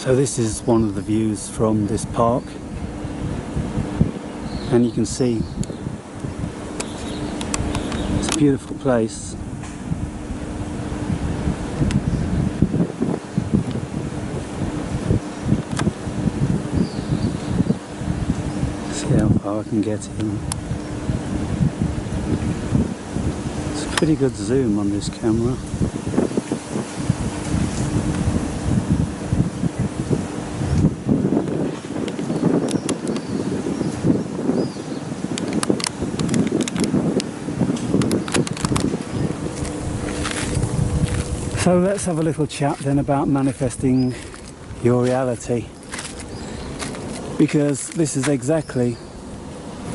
So this is one of the views from this park, and you can see it's a beautiful place. See how far I can get in. It's a pretty good zoom on this camera. So let's have a little chat then about manifesting your reality, because this is exactly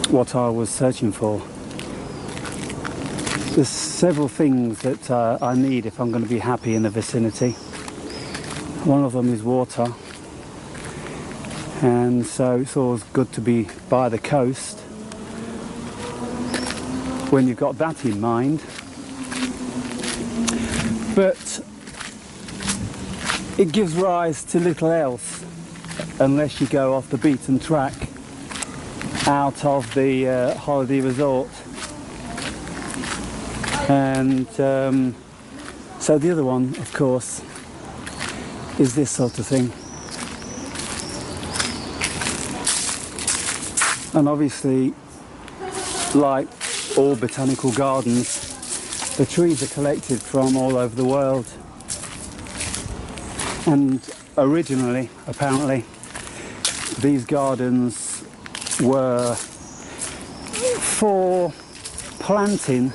what I was searching for. There's several things that I need if I'm going to be happy in the vicinity. One of them is water, and so it's always good to be by the coast when you've got that in mind. But it gives rise to little else unless you go off the beaten track out of the holiday resort. And so the other one, of course, is this sort of thing. And obviously, like all botanical gardens, the trees are collected from all over the world, and originally, apparently, these gardens were for planting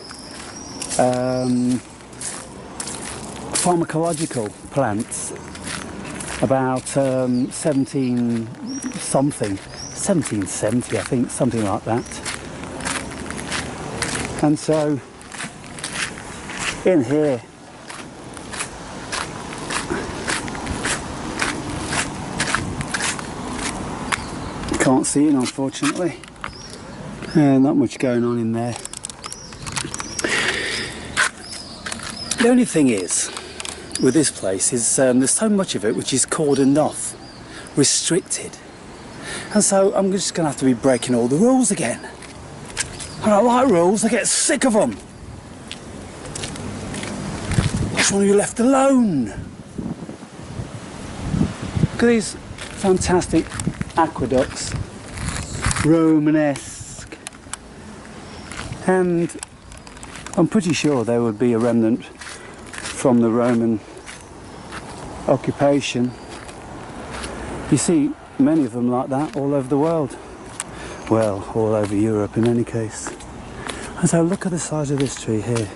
pharmacological plants about 1770, I think, something like that. And so in here, can't see it unfortunately, not much going on in there. The only thing is with this place is there's so much of it which is cordoned off, restricted, and so I'm just going to have to be breaking all the rules again. I don't like rules, I get sick of them. I just want to be left alone. Look at these fantastic aqueducts, Romanesque, and I'm pretty sure there would be a remnant from the Roman occupation. You see many of them like that all over the world, well, all over Europe in any case. And so look at the size of this tree here.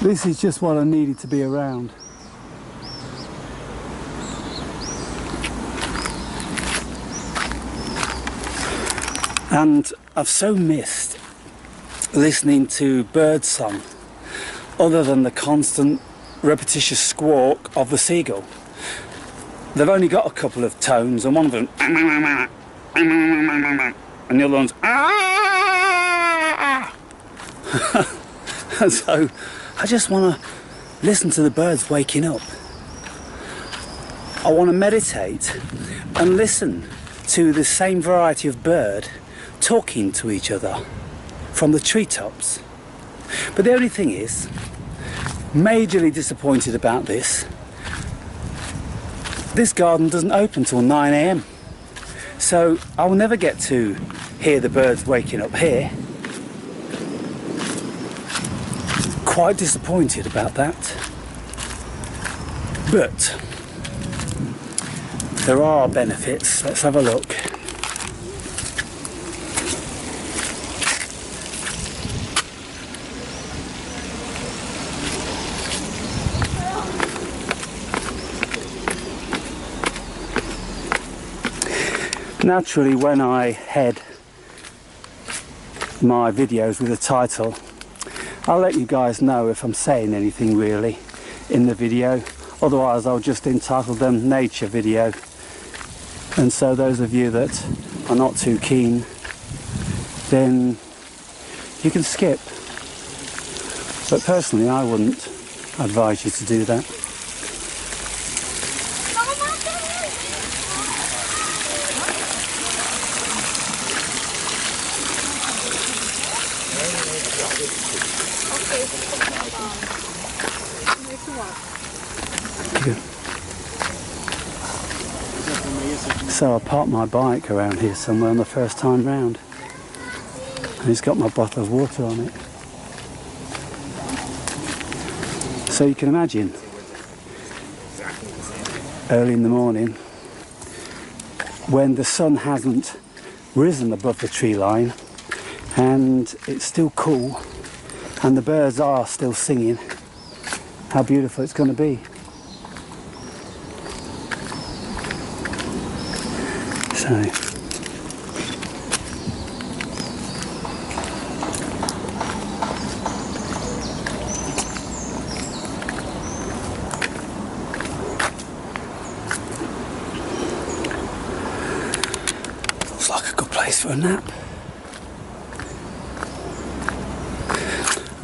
This is just what I needed to be around. And I've so missed listening to birdsong, other than the constant repetitious squawk of the seagull. They've only got a couple of tones, and one of them and the other one's and so I just want to listen to the birds waking up. I want to meditate and listen to the same variety of bird talking to each other from the treetops. But the only thing is, majorly disappointed about this garden doesn't open till 9 AM, so I will never get to hear the birds waking up here. Quite disappointed about that, but there are benefits. Let's have a look. Naturally, when I head my videos with a title, I'll let you guys know if I'm saying anything really in the video. Otherwise, I'll just entitle them nature video. And so those of you that are not too keen, then you can skip. But personally, I wouldn't advise you to do that. So I parked my bike around here somewhere on the first time round, and it's got my bottle of water on it. So you can imagine, early in the morning, when the sun hasn't risen above the tree line and it's still cool and the birds are still singing, how beautiful it's going to be. So looks like a good place for a nap.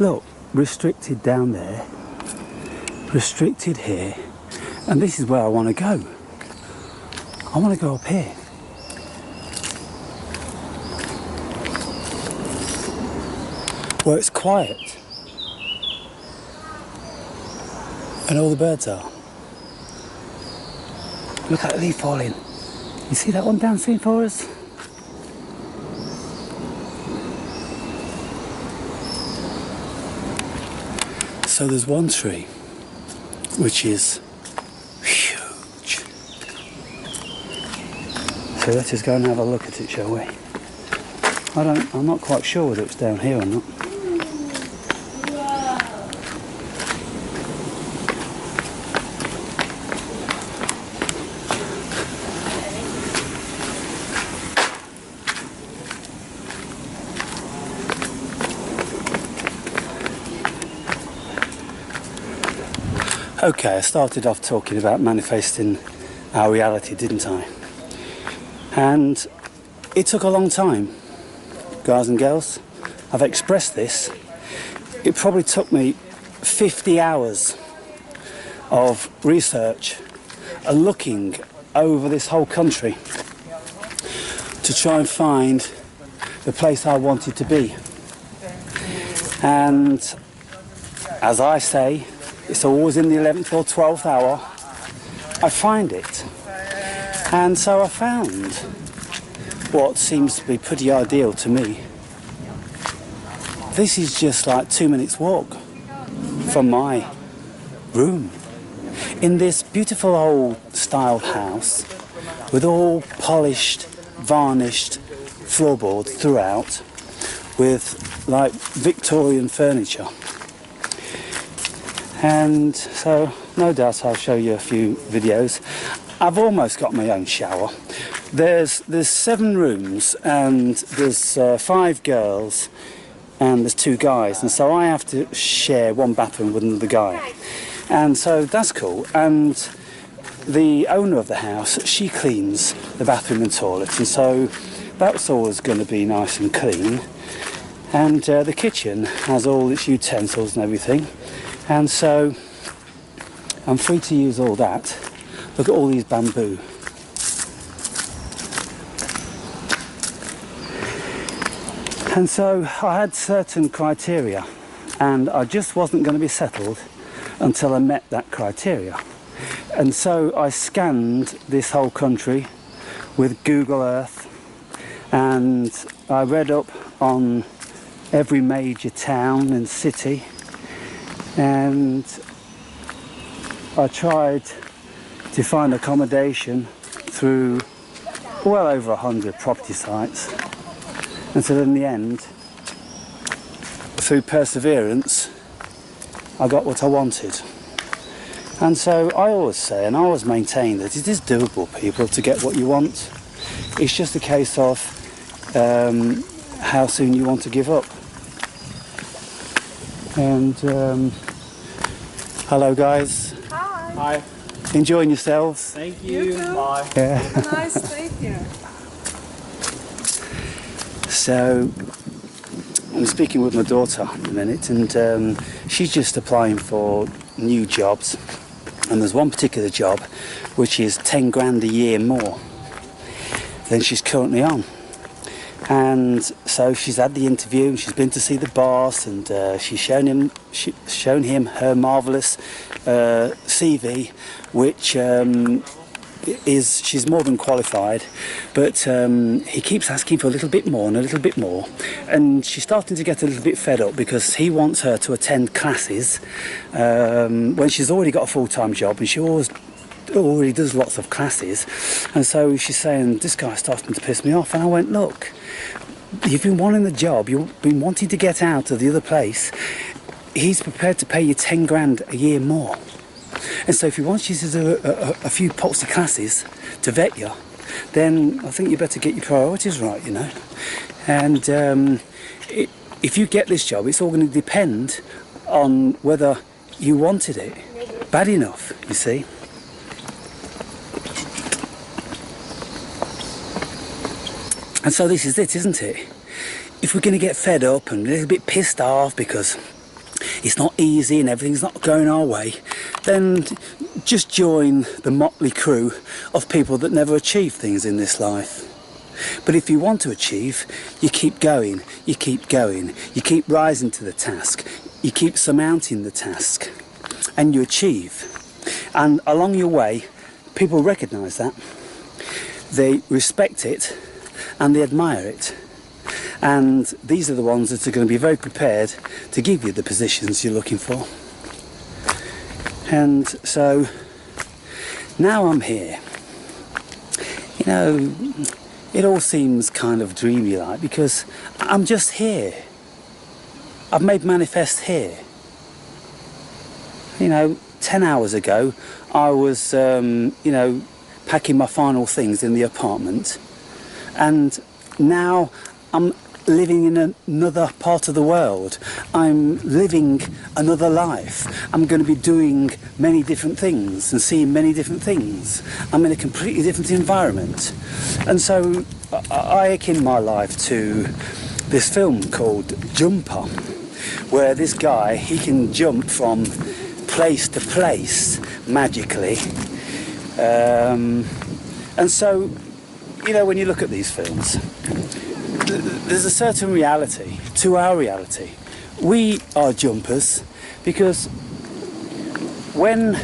Look, restricted down there, restricted here, and this is where I want to go. I want to go up here. Where it's quiet and all the birds are. Look at that leaf falling. You see that one dancing for us? So there's one tree which is huge. So let's just go and have a look at it, shall we? I'm not quite sure whether it's down here or not. Okay, I started off talking about manifesting our reality, didn't I? And it took a long time, guys and girls. I've expressed this. It probably took me 50 hours of research and looking over this whole country to try and find the place I wanted to be. And as I say, it's always in the 11th or 12th hour I find it. And so I found what seems to be pretty ideal to me. This is just like 2 minutes walk from my room in this beautiful old style house with all polished, varnished floorboards throughout with like Victorian furniture. And so no doubt I'll show you a few videos. I've almost got my own shower. There's 7 rooms and there's 5 girls and there's 2 guys, and so I have to share one bathroom with another guy, and so that's cool. And the owner of the house, she cleans the bathroom and toilet, and so that's always going to be nice and clean. And the kitchen has all its utensils and everything, and so I'm free to use all that. Look at all these bamboo. And so I had certain criteria, and I just wasn't going to be settled until I met that criteria. And so I scanned this whole country with Google Earth, and I read up on every major town and city, and I tried to find accommodation through well over 100 property sites. And so in the end, through perseverance, I got what I wanted. And so I always say, and I always maintain, that it is doable, people, to get what you want. It's just a case of how soon you want to give up. And hello guys. Hi. Hi. Enjoying yourselves? Thank You you. too. Bye. Yeah. Have a nice day here. So I'm speaking with my daughter in a minute, and she's just applying for new jobs, and there's one particular job which is 10 grand a year more than she's currently on. And so she's had the interview, and she's been to see the boss, and she's shown him her marvellous CV, which she's more than qualified, but he keeps asking for a little bit more and a little bit more, and she's starting to get a little bit fed up because he wants her to attend classes when she's already got a full-time job, and she already does lots of classes. And so she's saying, this guy's starting to piss me off. And I went, look, you've been wanting the job, you've been wanting to get out of the other place. He's prepared to pay you 10 grand a year more. And so if he wants you to do a few poxy classes to vet you, then I think you better get your priorities right, you know. And if you get this job, it's all going to depend on whether you wanted it bad enough, you see. And so this is it, isn't it? If we're going to get fed up and a little bit pissed off because it's not easy and everything's not going our way, then just join the motley crew of people that never achieve things in this life. But if you want to achieve, you keep going, you keep going, you keep rising to the task, you keep surmounting the task, and you achieve. And along your way, people recognise that, they respect it, and they admire it. And these are the ones that are going to be very prepared to give you the positions you're looking for. And so now I'm here. You know, it all seems kind of dreamy like, because I'm just here. I've made manifest here. You know, 10 hours ago I was you know, packing my final things in the apartment, and now I'm living in another part of the world. I'm living another life. I'm going to be doing many different things and seeing many different things. I'm in a completely different environment. And so I akin my life to this film called Jumper, where this guy, he can jump from place to place magically. And so, you know, when you look at these films, there's a certain reality to our reality. We are jumpers because when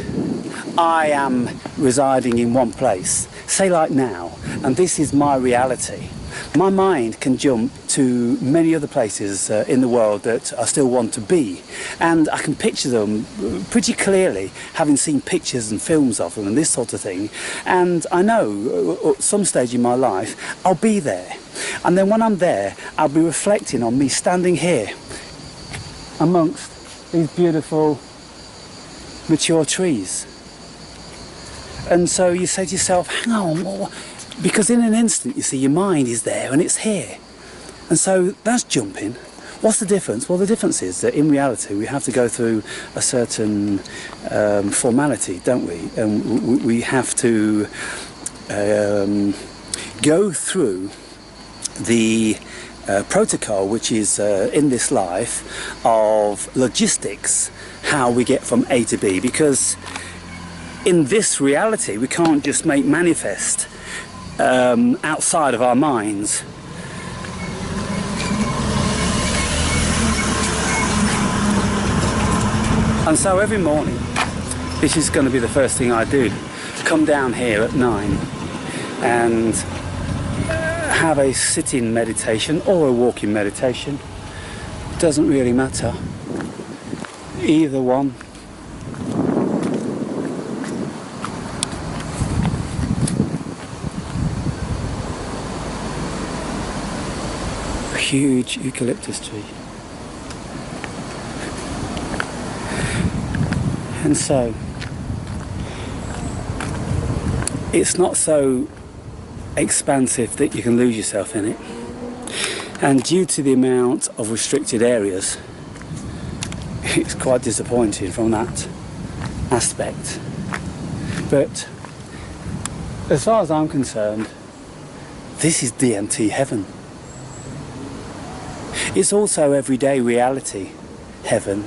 I am residing in one place, say like now, and this is my reality, my mind can jump to many other places in the world that I still want to be, and I can picture them pretty clearly, having seen pictures and films of them and this sort of thing. And I know at some stage in my life I'll be there, and then when I'm there I'll be reflecting on me standing here amongst these beautiful mature trees. And so you say to yourself, hang on, because in an instant, you see, your mind is there and it's here. And so that's jumping. What's the difference? Well, the difference is that in reality, we have to go through a certain formality, don't we? And we have to go through the protocol, which is in this life, of logistics, how we get from A to B. Because in this reality, we can't just make manifest outside of our minds. And so every morning, this is going to be the first thing I do. Come down here at 9 and have a sitting meditation or a walking meditation. Doesn't really matter. Either one. Huge eucalyptus tree. And so it's not so expansive that you can lose yourself in it, and due to the amount of restricted areas, it's quite disappointing from that aspect. But as far as I'm concerned, this is DMT heaven. It's also everyday reality, heaven.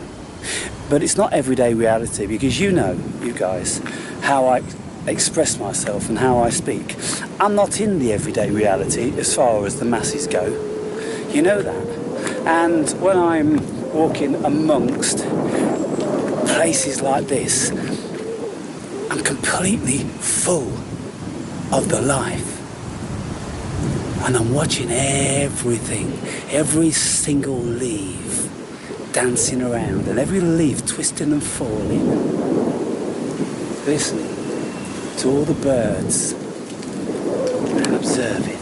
But it's not everyday reality, because you know, you guys, how I express myself and how I speak. I'm not in the everyday reality as far as the masses go. You know that. And when I'm walking amongst places like this, I'm completely full of the life. And I'm watching everything, every single leaf dancing around, and every leaf twisting and falling, listening to all the birds and observing.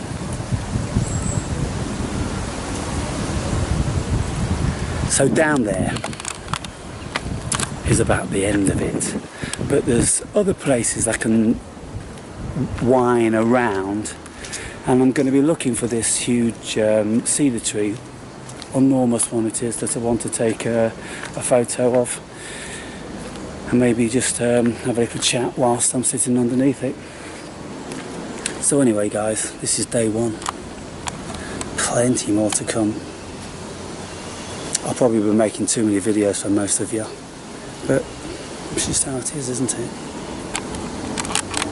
So down there is about the end of it, but there's other places I can whine around, and I'm going to be looking for this huge cedar tree, enormous one it is, that I want to take a photo of, and maybe just have a little chat whilst I'm sitting underneath it. So anyway guys, this is day one, plenty more to come. I'll probably be making too many videos for most of you, but it's just how it is, isn't it?